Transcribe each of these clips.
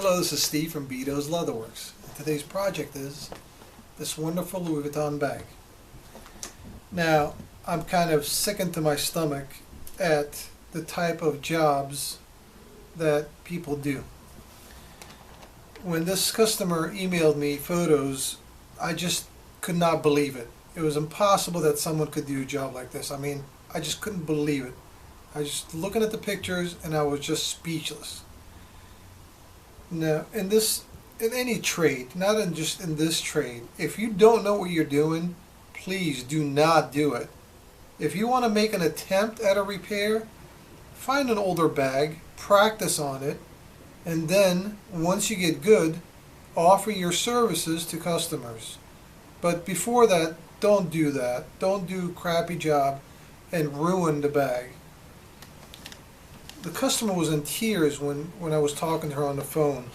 Hello, this is Steve from Beaute's Leatherworks. And today's project is this wonderful Louis Vuitton bag. Now, I'm kind of sickened to my stomach at the type of jobs that people do. When this customer emailed me photos, I just could not believe it. It was impossible that someone could do a job like this. I mean, I just couldn't believe it. I was just looking at the pictures and I was just speechless. Now, in any trade, not just in this trade, if you don't know what you're doing, please do not do it. If you want to make an attempt at a repair, find an older bag, practice on it, and then once you get good, offer your services to customers. But before that, don't do that. Don't do a crappy job and ruin the bag. The customer was in tears when I was talking to her on the phone.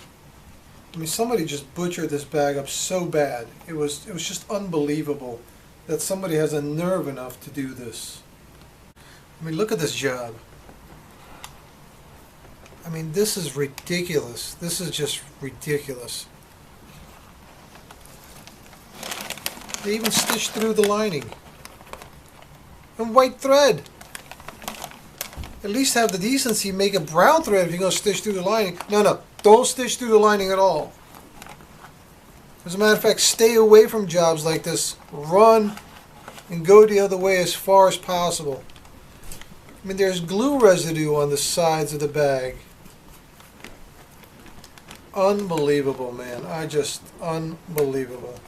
I mean, somebody just butchered this bag up so bad. It was just unbelievable that somebody has a nerve enough to do this. I mean, look at this job. I mean, this is ridiculous. This is just ridiculous. They even stitched through the lining. And white thread. At least have the decency, make a brown thread if you're going to stitch through the lining. No, don't stitch through the lining at all. As a matter of fact, stay away from jobs like this. Run and go the other way as far as possible. I mean, there's glue residue on the sides of the bag. Unbelievable, man. Unbelievable.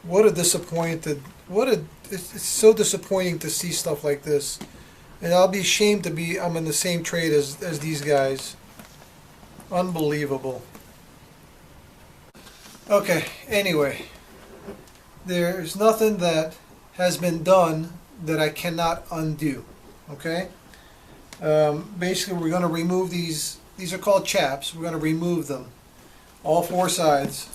What a disappointed, it's so disappointing to see stuff like this. And I'll be ashamed to be, I'm in the same trade as these guys. Unbelievable. Okay, anyway. There's nothing that has been done that I cannot undo. Okay? Basically, we're going to remove these. These are called chaps. We're going to remove them. All four sides.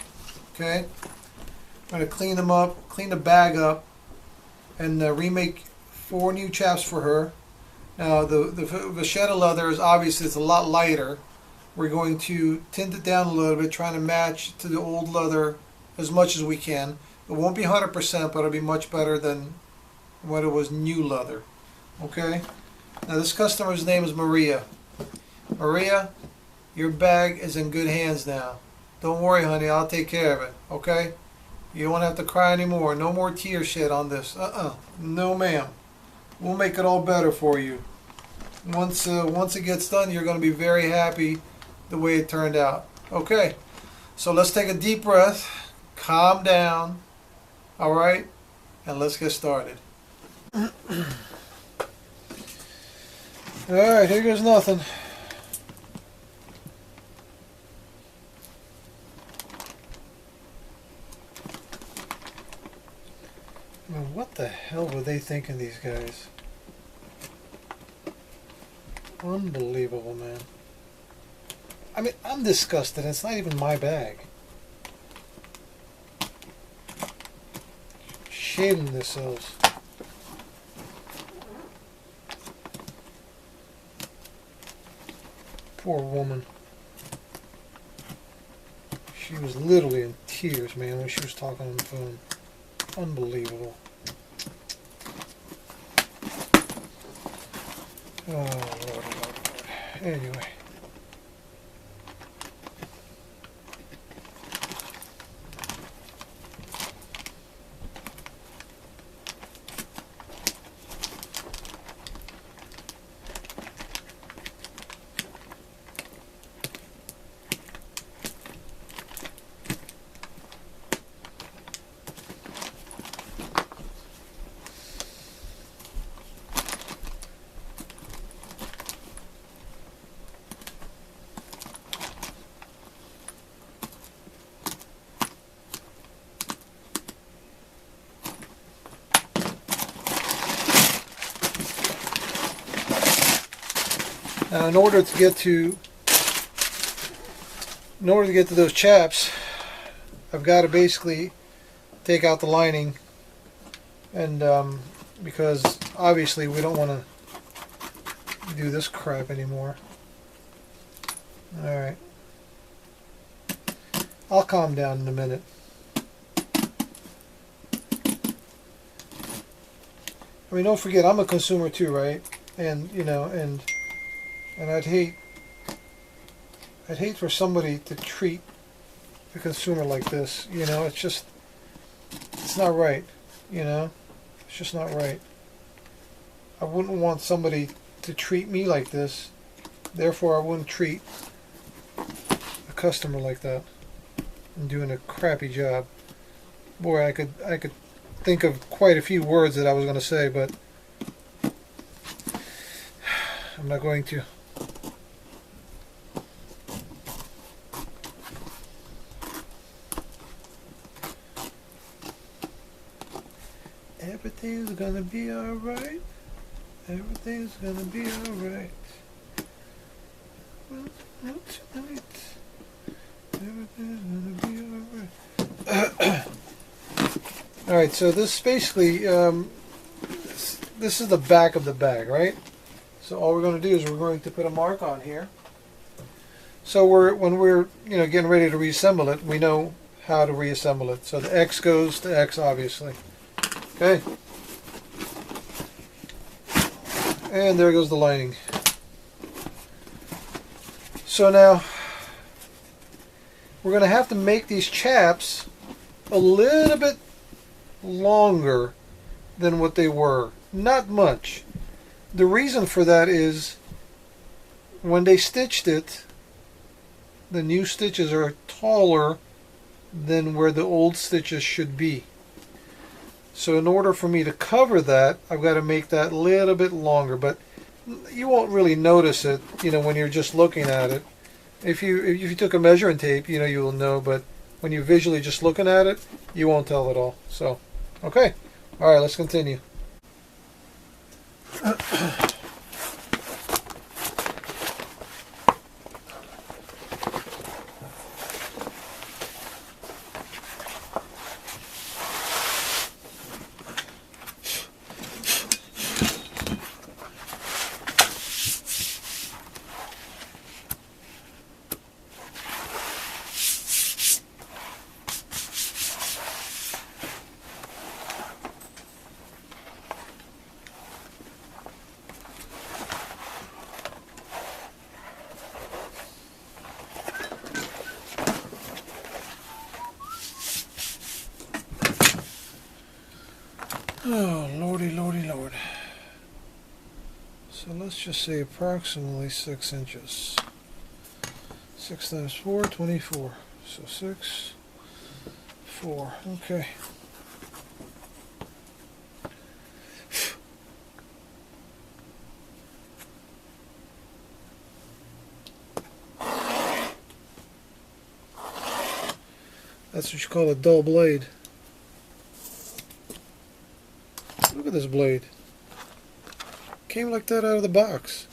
Okay? I'm going to clean them up, clean the bag up, and remake 4 new chaps for her. Now, the vachetta leather is obviously it's a lot lighter. We're going to tint it down a little bit, trying to match to the old leather as much as we can. It won't be 100%, but it'll be much better than what it was new leather. Okay? Now, this customer's name is Maria. Maria, your bag is in good hands now. Don't worry, honey. I'll take care of it. Okay? You don't have to cry anymore. No more tear shed on this. No, ma'am. We'll make it all better for you. Once it gets done, you're going to be very happy the way it turned out. Okay, so let's take a deep breath, calm down, all right, and let's get started. All right, here goes nothing. I mean, what the hell were they thinking, these guys? Unbelievable, man. I mean, I'm disgusted. It's not even my bag. Shaming themselves. Poor woman. She was literally in tears, man, when she was talking on the phone. Unbelievable. Oh, Lord. Anyway. Now, in order to get to those chaps, I've got to basically take out the lining, and because obviously we don't want to do this crap anymore. All right. I'll calm down in a minute. I mean, don't forget, I'm a consumer too, right? And you know, and I'd hate for somebody to treat the consumer like this. You know, it's not right. You know, it's just not right. I wouldn't want somebody to treat me like this. Therefore, I wouldn't treat a customer like that. I'm doing a crappy job. Boy, I could think of quite a few words that I was going to say, but I'm not going to. Everything's gonna be alright. Everything's gonna be alright. Well, not tonight. Everything's gonna be alright. Alright, so this basically, this is the back of the bag, right? So all we're going to do is we're going to put a mark on here. So when we're getting ready to reassemble it, we know how to reassemble it. So the X goes to X, obviously. Okay. And there goes the lining. So now we're going to have to make these chaps a little bit longer than what they were. Not much. The reason for that is when they stitched it, the new stitches are taller than where the old stitches should be. So in order for me to cover that, I've got to make that a little bit longer, but you won't really notice it, when you're just looking at it. If you took a measuring tape, you will know, but when you're visually just looking at it, you won't tell at all. So, okay. All right, let's continue. Oh, lordy, lordy, lord. So let's just say approximately 6 inches. 6 times 4, 24. So 6, 4. Okay. That's what you call a dull blade. Look at this blade. Came like that out of the box.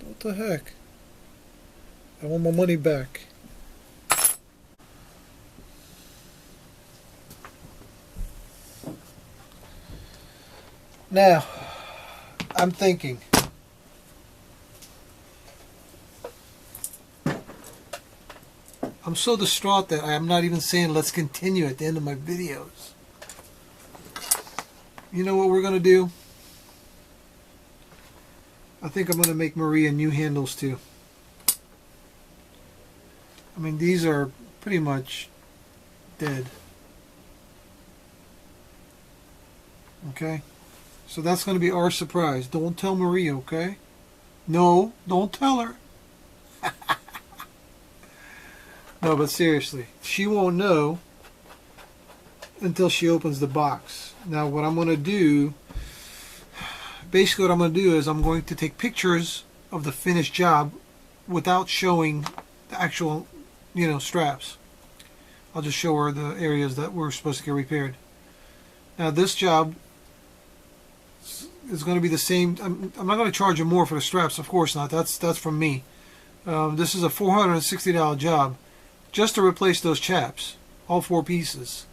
What the heck? I want my money back. Now, I'm thinking. I'm so distraught that I'm not even saying let's continue at the end of my videos. You know what we're going to do? I think I'm going to make Maria new handles too. I mean, these are pretty much dead. Okay? So that's going to be our surprise. Don't tell Maria, okay? No, don't tell her. No, but seriously, she won't know until she opens the box. Now, what I'm going to do, basically what I'm going to do is I'm going to take pictures of the finished job without showing the actual, straps. I'll just show her the areas that were supposed to get repaired. Now, this job is going to be the same. I'm not going to charge you more for the straps, of course not. That's from me. This is a $460 job just to replace those chaps, all 4 pieces.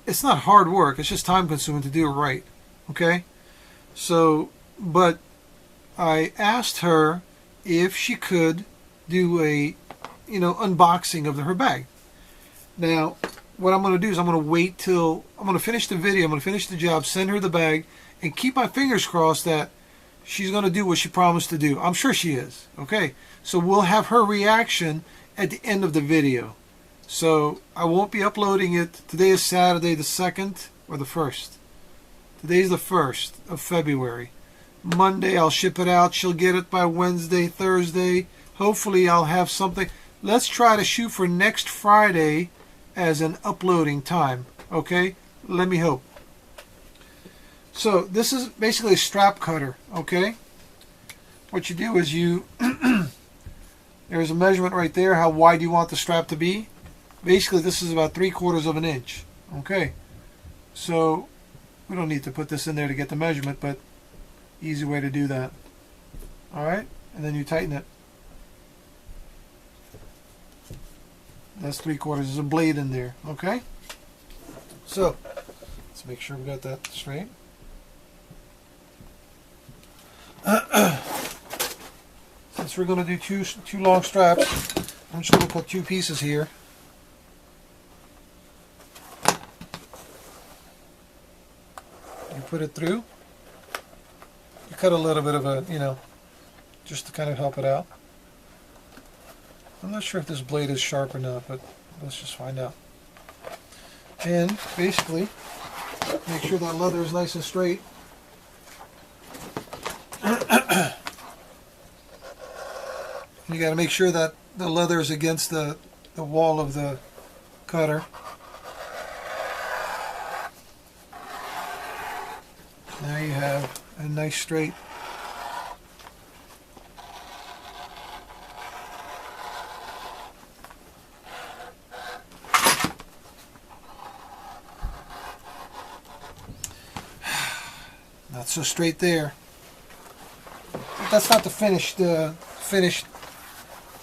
It's not hard work. It's just time consuming to do it right. Okay? So, but I asked her if she could do a unboxing of her bag. Now, what I'm going to do is I'm going to wait till I'm going to finish the video. I'm going to finish the job, send her the bag, and keep my fingers crossed that she's going to do what she promised to do. I'm sure she is. Okay, so we'll have her reaction at the end of the video. So I won't be uploading it. Today is Saturday the 2nd or the 1st. Today's the 1st of February. Monday I'll ship it out. She'll get it by Wednesday, Thursday. Hopefully I'll have something. Let's try to shoot for next Friday as an uploading time. Okay? Let me hope. So this is basically a strap cutter. Okay? What you do is there's a measurement right there, how wide you want the strap to be. Basically this is about 3/4 of an inch. Okay? So we don't need to put this in there to get the measurement, but easy way to do that. Alright? And then you tighten it. That's 3/4. There's a blade in there. Okay? So, let's make sure we got that straight. Since we're going to do two long straps, I'm just going to cut 2 pieces here. You put it through. You cut a little bit of a, just to kind of help it out. I'm not sure if this blade is sharp or not, but let's just find out. And basically, make sure that leather is nice and straight. You got to make sure that the leather is against the wall of the cutter. Now you have a nice straight. Not so straight there. But that's not the finished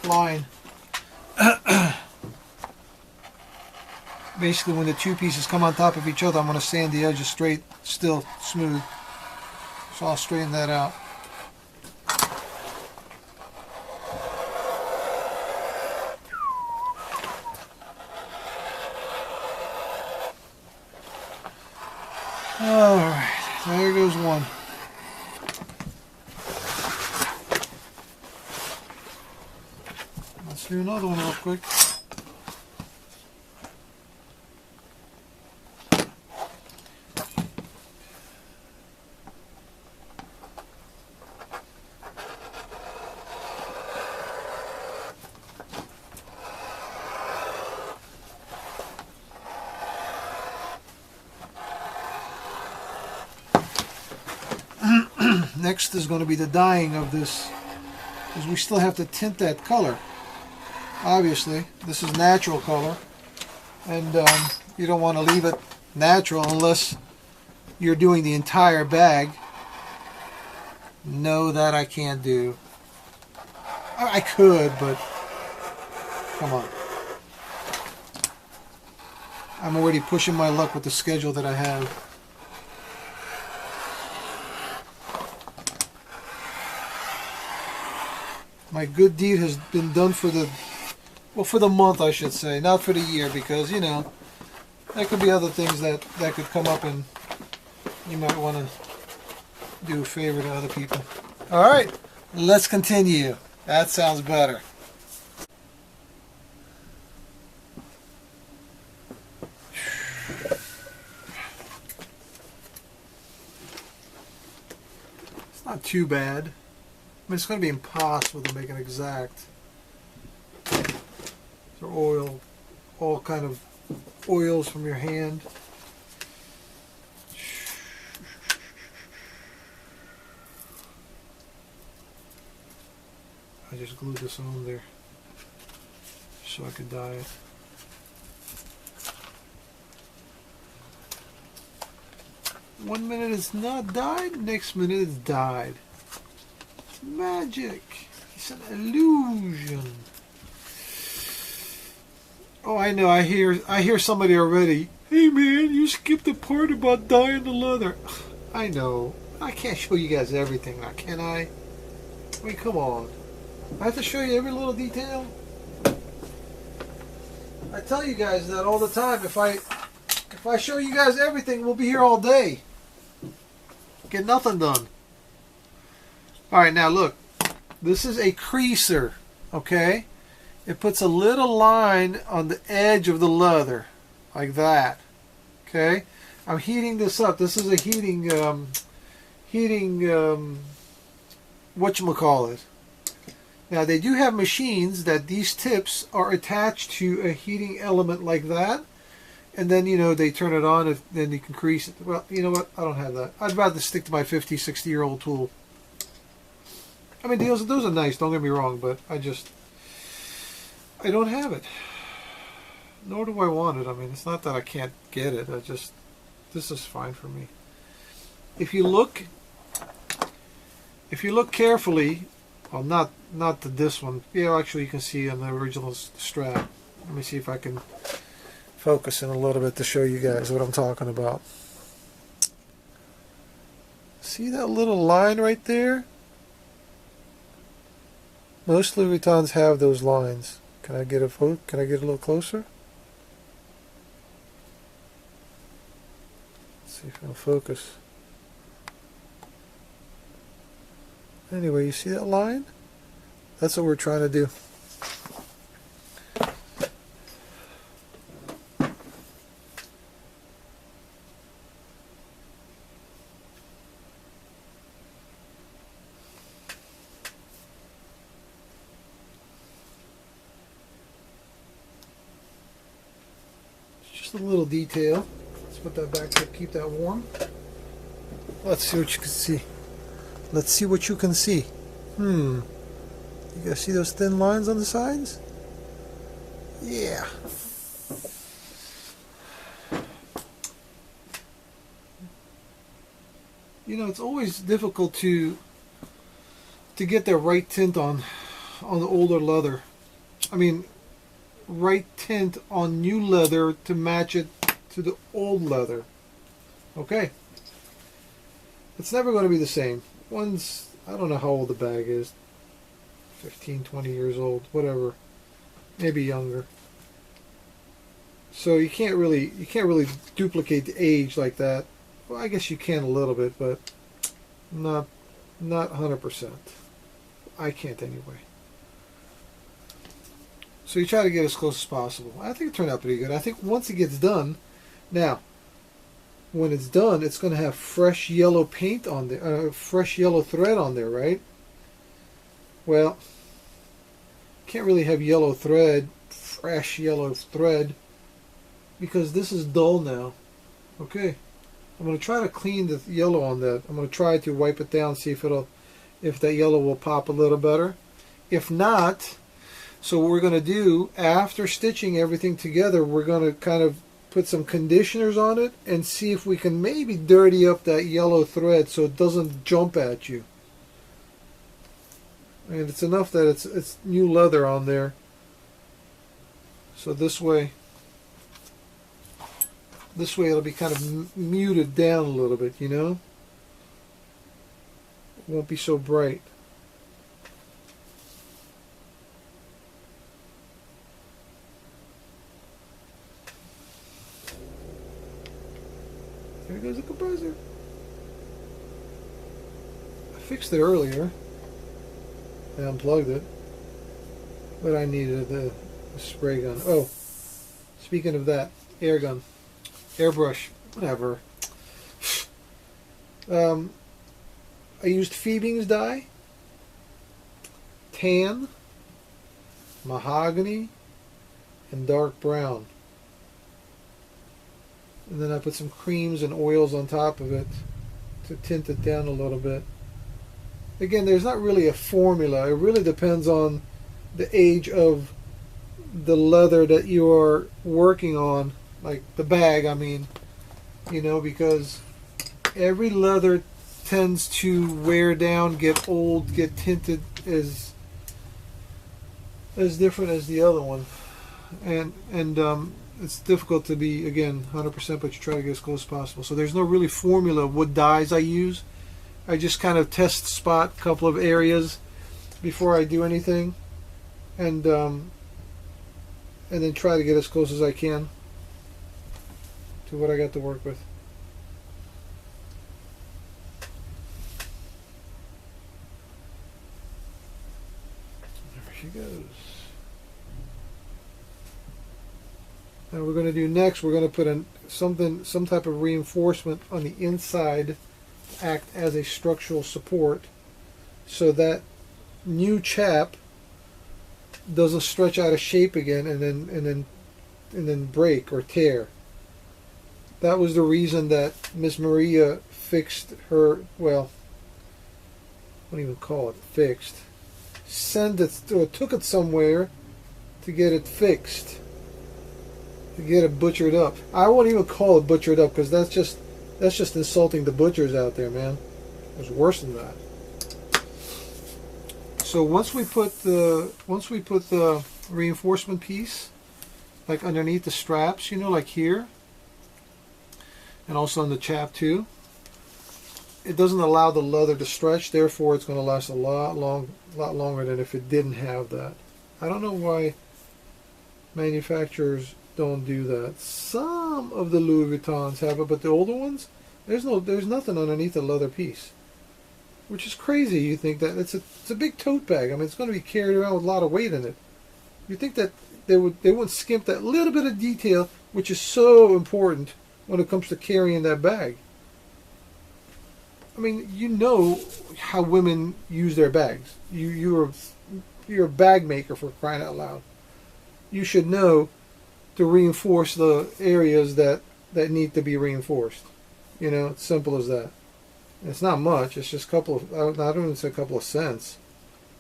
line. Basically, when the 2 pieces come on top of each other, I'm going to sand the edges straight, still smooth. So I'll straighten that out. Alright, there goes one. Let's do another one real quick. Next is going to be the dyeing of this, because we still have to tint that color. Obviously, this is natural color, and you don't want to leave it natural unless you're doing the entire bag. No, that I can't do. I could, but come on. I'm already pushing my luck with the schedule that I have. My good deed has been done for the, well, for the month, I should say, not for the year, because, there could be other things that could come up, and you might want to do a favor to other people. Alright, let's continue. That sounds better. It's not too bad. I mean, it's going to be impossible to make it exact. So oil, all kind of oils from your hand. I just glued this on there so I could dye it. One minute it's not dyed, next minute it's dyed. Magic. It's an illusion. Oh, I know. I hear somebody already. Hey man, you skipped the part about dyeing the leather. I know. I can't show you guys everything now, can I? I mean, come on. I have to show you every little detail. I tell you guys that all the time. If I show you guys everything, we'll be here all day. Get nothing done. All right, now look. This is a creaser, okay? It puts a little line on the edge of the leather, like that. Okay? I'm heating this up. This is a heating whatchamacallit. Now they do have machines that these tips are attached to a heating element like that, and then they turn it on, and then you can crease it. Well, you know what? I don't have that. I'd rather stick to my 50, 60-year-old tool. I mean, those are nice. Don't get me wrong, but I don't have it. Nor do I want it. I mean, it's not that I can't get it. This is fine for me. If you look carefully, well, not to this one. Yeah, actually, you can see on the original strap. Let me see if I can focus in a little bit to show you guys what I'm talking about. See that little line right there? Most Louis Vuittons have those lines. Can I get a little closer? Let's see if I can focus. Anyway, you see that line? That's what we're trying to do. Just a little detail. Let's put that back to keep that warm. Let's see what you can see. Let's see what you can see. You guys see those thin lines on the sides? Yeah. It's always difficult to get the right tint on the older leather. I mean, right tint on new leather to match it to the old leather. Okay. It's never going to be the same. One's, I don't know how old the bag is. 15, 20 years old, whatever. Maybe younger. So you can't really duplicate the age like that. Well, I guess you can a little bit, but not 100%. I can't anyway. So you try to get as close as possible. I think it turned out pretty good. I think once it gets done, now when it's done, it's going to have fresh yellow paint on there, fresh yellow thread on there, right? Well, can't really have yellow thread, fresh yellow thread, because this is dull now. Okay, I'm going to try to clean the yellow on that. I'm going to try to wipe it down, see if that yellow will pop a little better. If not, so what we're going to do after stitching everything together, we're going to kind of put some conditioners on it and see if we can maybe dirty up that yellow thread so it doesn't jump at you. And it's enough that it's new leather on there. So this way it'll be kind of muted down a little bit, It won't be so bright. There goes the compressor. I fixed it earlier. I unplugged it. But I needed the spray gun. Oh, speaking of that, air gun. Airbrush. Whatever. I used Fiebings dye. Tan. Mahogany. And dark brown. And then I put some creams and oils on top of it to tint it down a little bit. Again, there's not really a formula. It really depends on the age of the leather that you are working on, like the bag, I mean, because every leather tends to wear down, get old, get tinted as different as the other one. And it's difficult to be, again, 100%, but you try to get as close as possible. So there's no really formula of what dyes I use. I just kind of test spot a couple of areas before I do anything. And and then try to get as close as I can to what I got to work with. There she goes. Now we're going to do next, we're going to put some type of reinforcement on the inside, act as a structural support, so that new chap doesn't stretch out of shape again and then break or tear. That was the reason that Miss Maria fixed her, well, I don't even call it fixed, send it or took it somewhere to get it fixed, to get it butchered up. I won't even call it butchered up, because that's just insulting the butchers out there, man. It's worse than that. So once we put the reinforcement piece, like underneath the straps, you know, like here, and also on the chap too, it doesn't allow the leather to stretch. Therefore, it's going to last a lot longer than if it didn't have that. I don't know why manufacturers don't do that. Some of the Louis Vuittons have it, but the older ones, there's nothing underneath the leather piece, which is crazy. You think that it's a big tote bag. I mean, it's going to be carried around with a lot of weight in it. You think that they wouldn't skimp that little bit of detail, which is so important when it comes to carrying that bag. I mean, you know how women use their bags. You're a bag maker, for crying out loud. You should know to reinforce the areas that need to be reinforced. You know, it's simple as that. It's not much. It's just a couple of, I don't even say a couple of cents.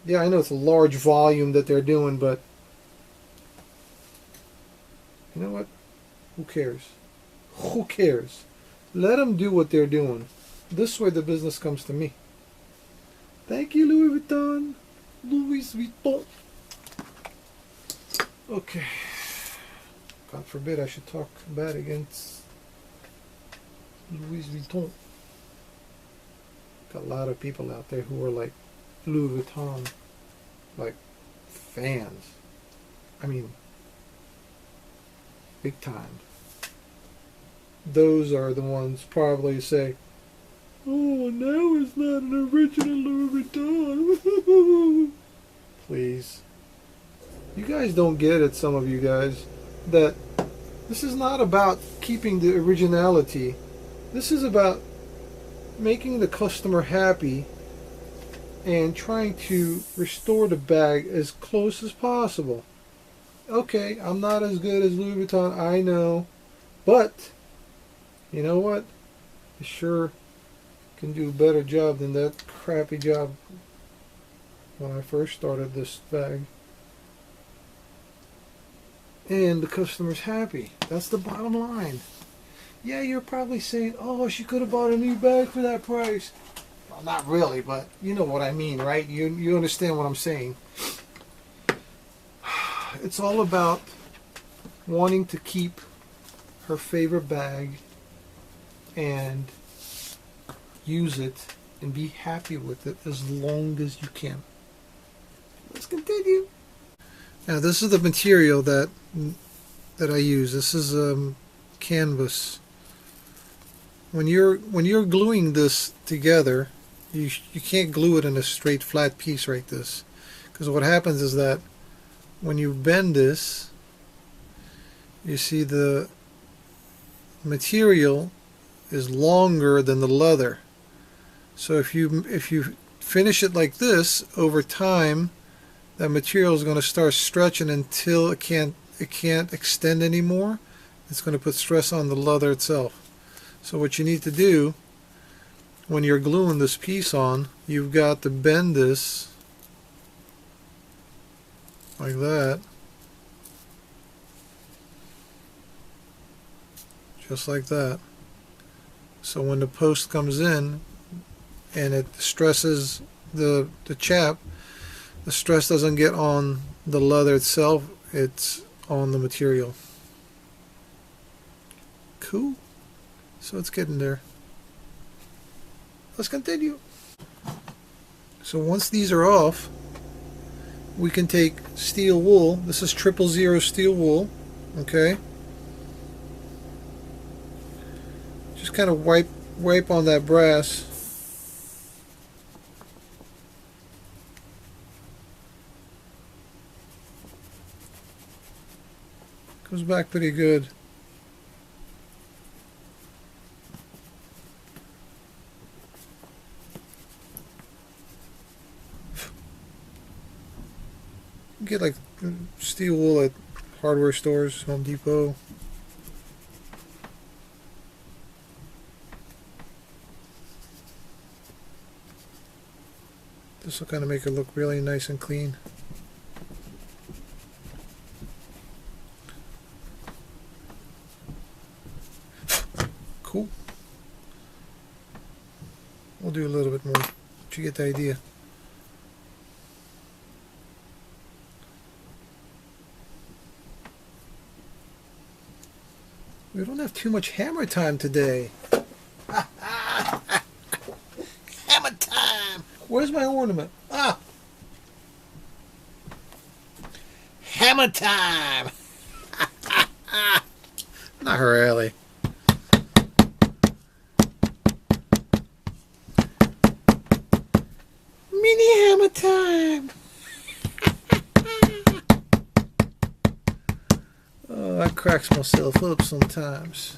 Yeah, I know it's a large volume that they're doing, but you know what? Who cares? Who cares? Let them do what they're doing. This way the business comes to me. Thank you, Louis Vuitton. Louis Vuitton. Okay. God forbid I should talk bad against Louis Vuitton. Got a lot of people out there who are like Louis Vuitton, like fans. I mean, big time. Those are the ones probably say, "Oh, now it's not an original Louis Vuitton." Please. You guys don't get it, some of you guys, that this is not about keeping the originality. This is about making the customer happy and trying to restore the bag as close as possible. Okay, I'm not as good as Louis Vuitton, I know, but you know what? I sure can do a better job than that crappy job when I first started this bag. And the customer's happy. That's the bottom line. Yeah, you're probably saying, "Oh, she could have bought a new bag for that price." Well, not really, but you know what I mean, right? You understand what I'm saying. It's all about wanting to keep her favorite bag and use it and be happy with it as long as you can. Let's continue. Now this is the material that I use. This is canvas. When you're gluing this together, you can't glue it in a straight flat piece like this, because what happens is that when you bend this, you see the material is longer than the leather. So if you finish it like this, over time that material is going to start stretching until it can't extend anymore. It's going to put stress on the leather itself. So what you need to do when you're gluing this piece on, you've got to bend this like that, just like that. So when the post comes in and it stresses the chap, the stress doesn't get on the leather itself, it's on the material. Cool. So it's getting there. Let's continue. So once these are off, we can take steel wool. This is 000 steel wool. Okay. Just kind of wipe on that brass. Comes back pretty good. Get like steel wool at hardware stores, Home Depot. This will kind of make it look really nice and clean. Cool. We'll do a little bit more, but you get the idea. We don't have too much hammer time today. Hammer time! Where's my ornament? Ah! Hammer time! Not really. Mini hammer time! Oh, I cracks myself up sometimes.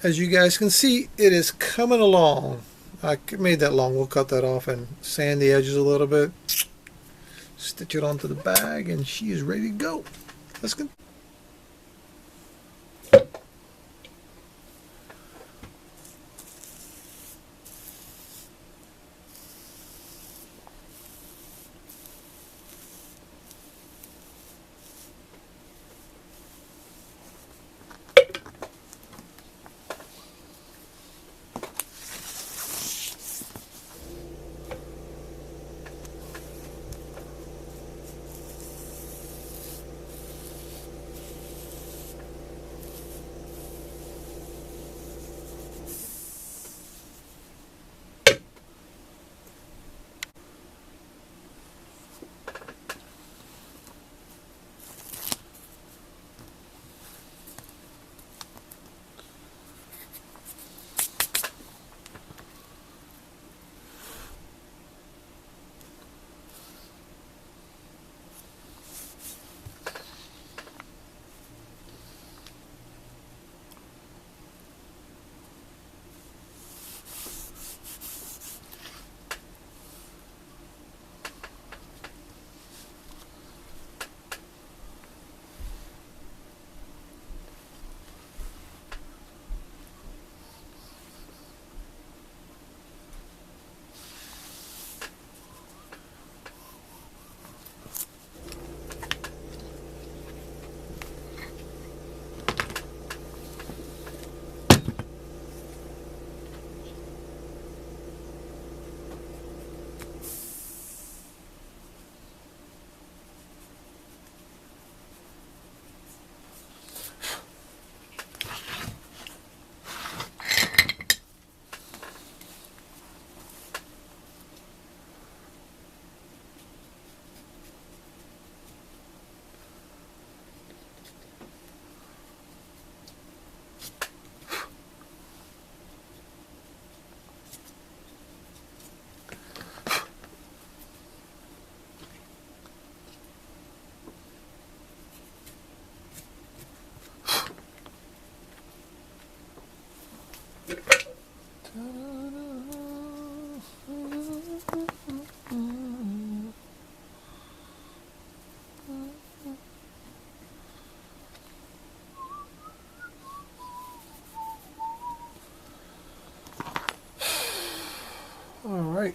As you guys can see, it is coming along. I made that long. We'll cut that off and sand the edges a little bit. Stitch it onto the bag, and she is ready to go. Let's go. All right.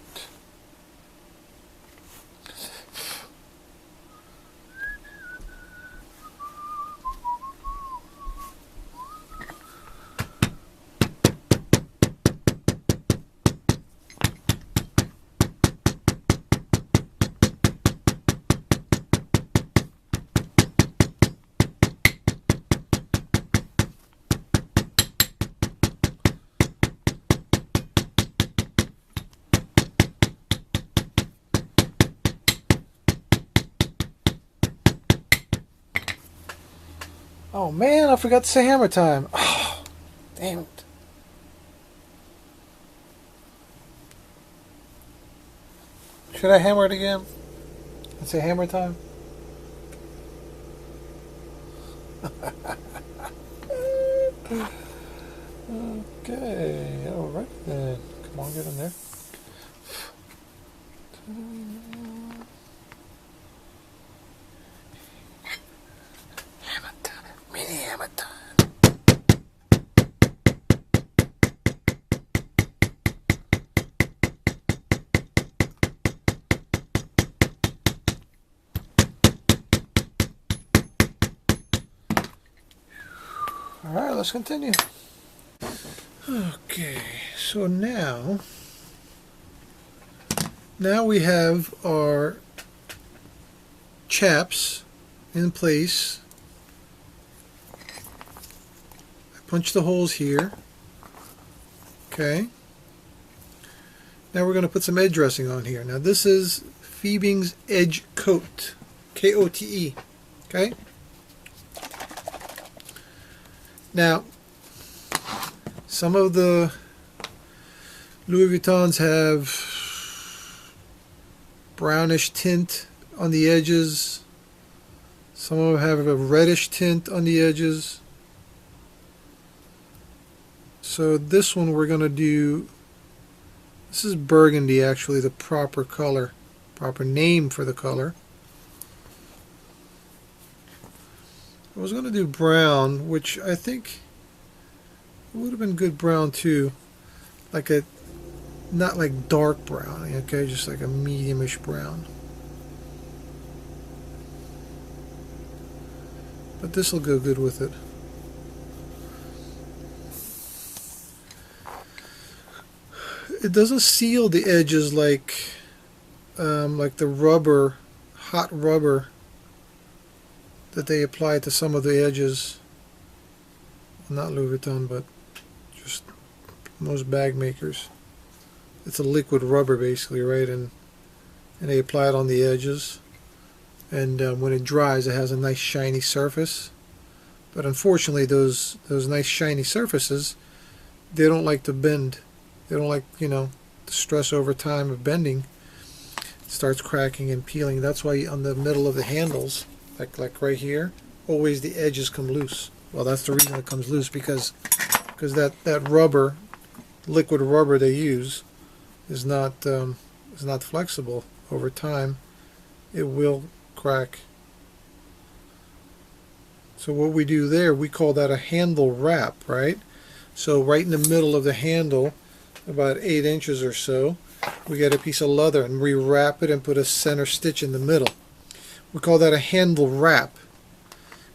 Oh man, I forgot to say hammer time. Oh, damn it. Should I hammer it again? Let's say hammer time. Okay, alright then. Come on, get in there. Hammer time. Mini hammer time. Alright, let's continue. Okay, so now we have our chaps in place. I punched the holes here. Okay. Now we're going to put some edge dressing on here. Now this is Fiebing's Edge Coat. K-O-T-E. Okay. Now, some of the Louis Vuittons have brownish tint on the edges. Some of them have a reddish tint on the edges. So this one we're going to do, this is burgundy actually, the proper color, proper name for the color. I was going to do brown, which I think would have been good brown too. Like a, not like dark brown, okay, just like a mediumish brown. But this will go good with it. It doesn't seal the edges like the rubber, hot rubber that they apply to some of the edges. Not Louis Vuitton, but just most bag makers. It's a liquid rubber basically, right? And they apply it on the edges. And when it dries, it has a nice shiny surface. But unfortunately, those nice shiny surfaces, they don't like to bend. They don't like, you know, the stress over time of bending. It starts cracking and peeling. That's why on the middle of the handles, like right here, always the edges come loose. Well, that's the reason it comes loose, because that rubber, liquid rubber they use, is not flexible. Over time, it will crack. So what we do there, we call that a handle wrap, right? So right in the middle of the handle, about 8 inches or so, we get a piece of leather and we wrap it and put a center stitch in the middle. We call that a handle wrap.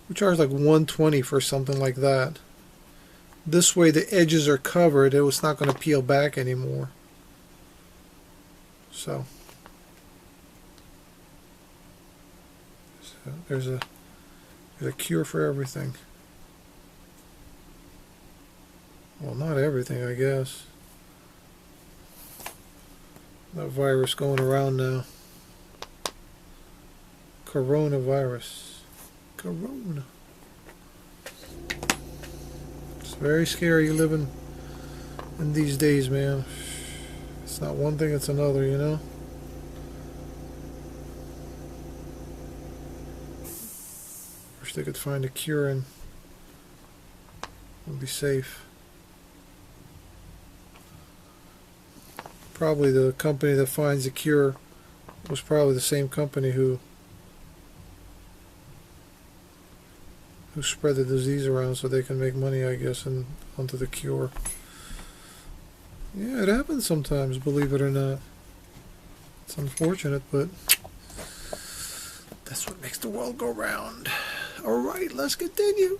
We charge like $120 for something like that. This way the edges are covered, it's not going to peel back anymore. So there's a cure for everything. Well, not everything, I guess. That virus going around now. Coronavirus. Corona. It's very scary living in these days, man. It's not one thing, it's another, you know? Wish they could find a cure and we'll be safe. Probably the company that finds the cure was probably the same company who spread the disease around so they can make money, I guess, and onto the cure. Yeah, it happens sometimes, believe it or not. It's unfortunate, but that's what makes the world go round. Alright, let's continue.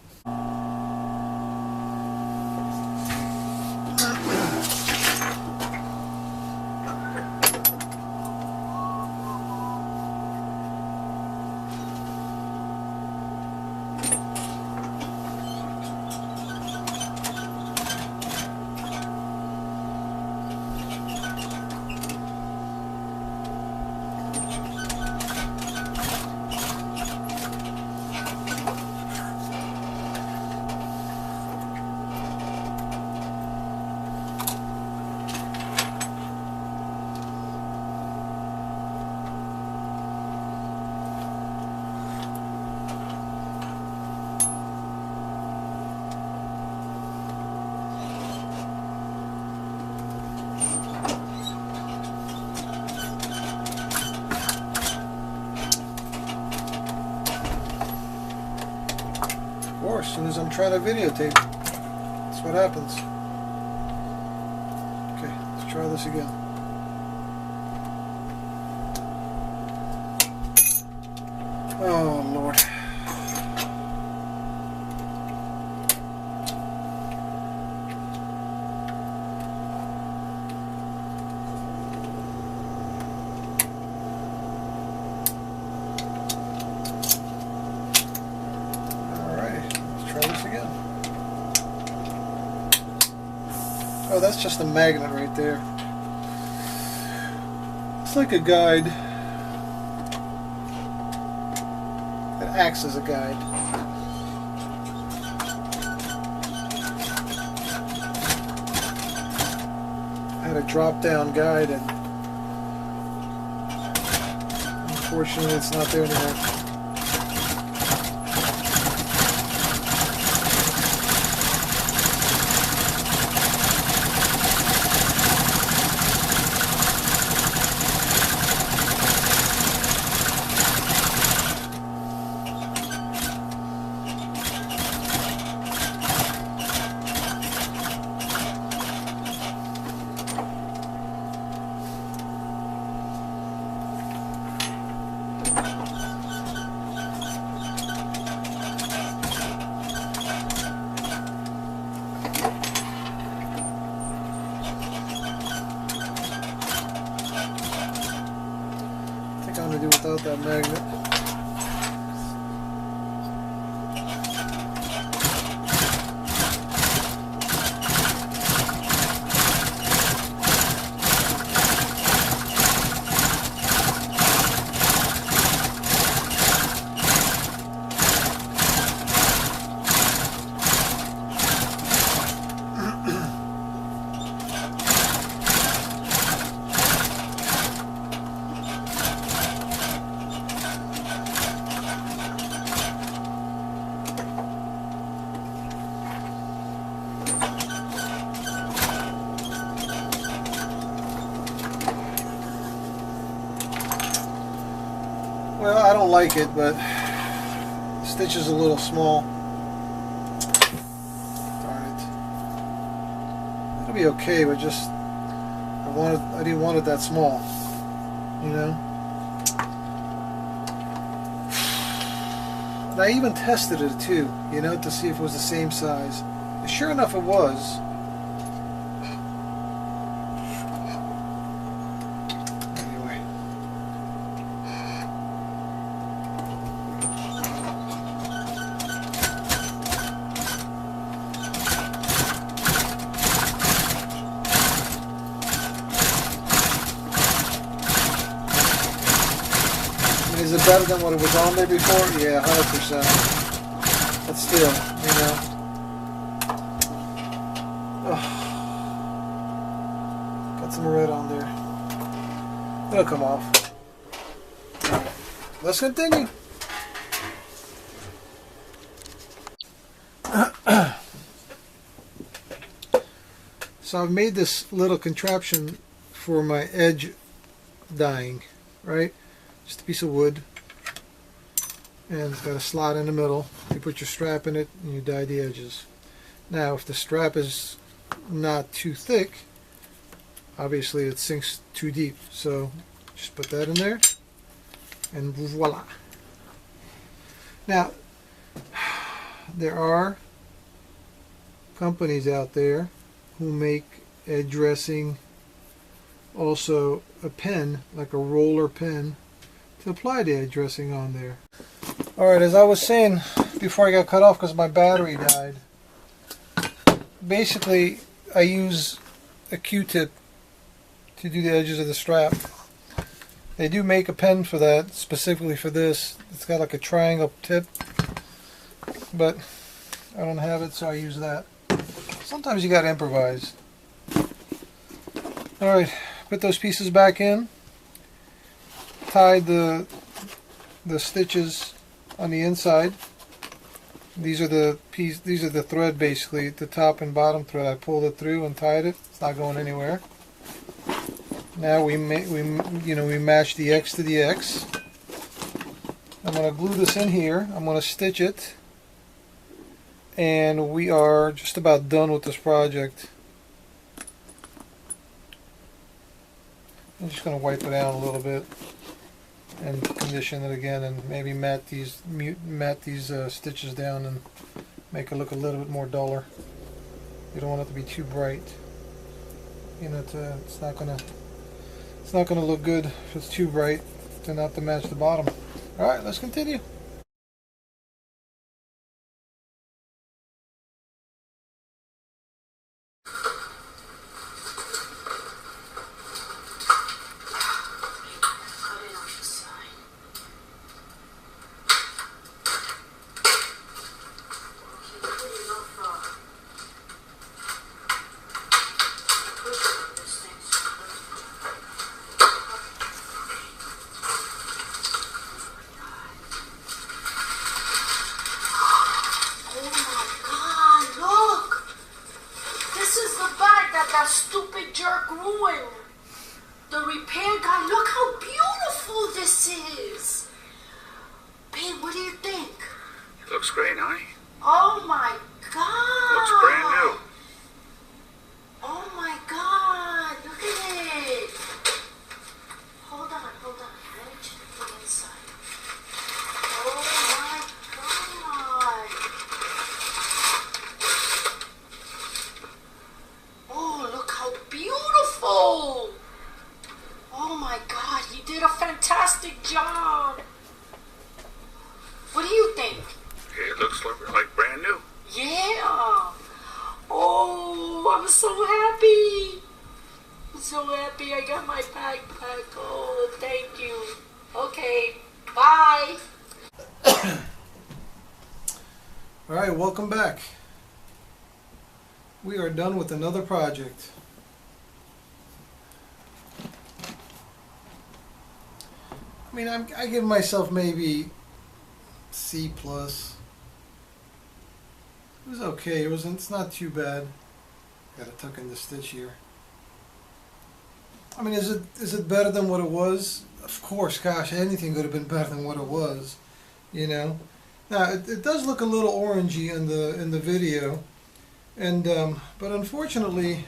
I'm trying to videotape. That's what happens. Okay, let's try this again. Oh, Lord. Oh, that's just a magnet right there. It's like a guide. It acts as a guide. I had a drop-down guide, and unfortunately it's not there anymore. I'm going to do without that magnet. Well, I don't like it, but the stitch is a little small. Darn it. It'll be okay, but just I didn't want it that small, you know. And I even tested it too, you know, to see if it was the same size. And sure enough, it was. Is it better than what it was on there before? Yeah, 100%. But still, you know. Oh. Got some red on there. It'll come off. Alright, let's continue. So I've made this little contraption for my edge dyeing, right? Just a piece of wood, and it's got a slot in the middle. You put your strap in it and you dye the edges. Now if the strap is not too thick, obviously it sinks too deep, so just put that in there and voila. Now there are companies out there who make edge dressing, also a pen, like a roller pen, to apply the edge dressing on there. Alright, as I was saying before I got cut off because my battery died, basically I use a Q-tip to do the edges of the strap. They do make a pen for that, specifically for this. It's got like a triangle tip, but I don't have it, so I use that. Sometimes you gotta improvise. Alright, put those pieces back in. Tied the stitches on the inside. These are the thread, basically the top and bottom thread. I pulled it through and tied it. It's not going anywhere. Now we match the X to the X. I'm going to glue this in here. I'm going to stitch it, and we are just about done with this project. I'm just going to wipe it out a little bit and condition it again, and maybe matte these stitches down and make it look a little bit more duller. You don't want it to be too bright. You know, it's not gonna look good if it's too bright to not to match the bottom. All right, let's continue. That stupid jerk ruined. The repair guy, look how beautiful this is. Babe, what do you think? It looks great, honey. Oh my God. Looks brand new. Oh my God, look at it. Hold on. Let me check the inside. Oh my God. Oh, look how beautiful. Oh my God, you did a fantastic job. What do you think? It looks like brand new. Yeah. Oh, I'm so happy. I'm so happy I got my backpack. Oh, thank you. Okay, bye. All right, welcome back. We are done with another project. I mean, I give myself maybe C+. It was okay. It's not too bad. Got to tuck in the stitch here. I mean, is it better than what it was? Of course, gosh, anything could have been better than what it was, you know. Now it does look a little orangey in the video, and but unfortunately,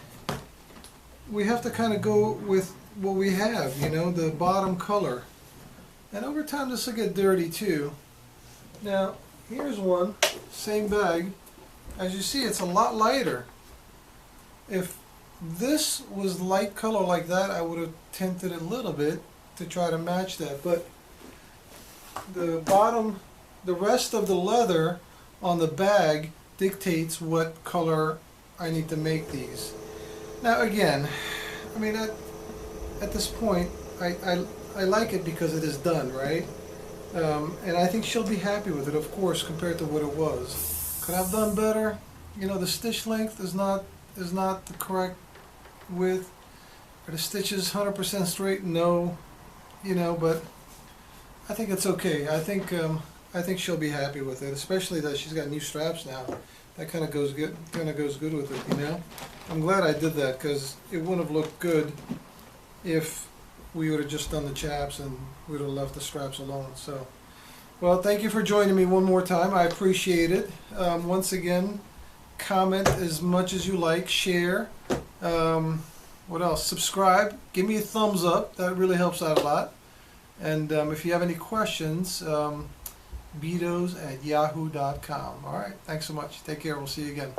we have to kind of go with what we have, you know, the bottom color. And over time, this will get dirty too. Now, here's one, same bag. As you see, it's a lot lighter. If this was light color like that, I would have tinted it a little bit to try to match that. But the bottom, the rest of the leather on the bag dictates what color I need to make these. Now again, I mean, at this point, I like it because it is done, right? And I think she'll be happy with it, of course, compared to what it was. Could I have done better? You know, the stitch length is not the correct width. Are the stitches 100% straight? No. You know, but I think it's okay. I think she'll be happy with it, especially that she's got new straps now. That kind of goes good with it, you know. I'm glad I did that because it wouldn't have looked good if we would have just done the chaps and we would have left the straps alone. So, well, thank you for joining me one more time. I appreciate it. Once again, comment as much as you like, share. What else? Subscribe. Give me a thumbs up. That really helps out a lot. And if you have any questions, beatos@yahoo.com. All right. Thanks so much. Take care. We'll see you again.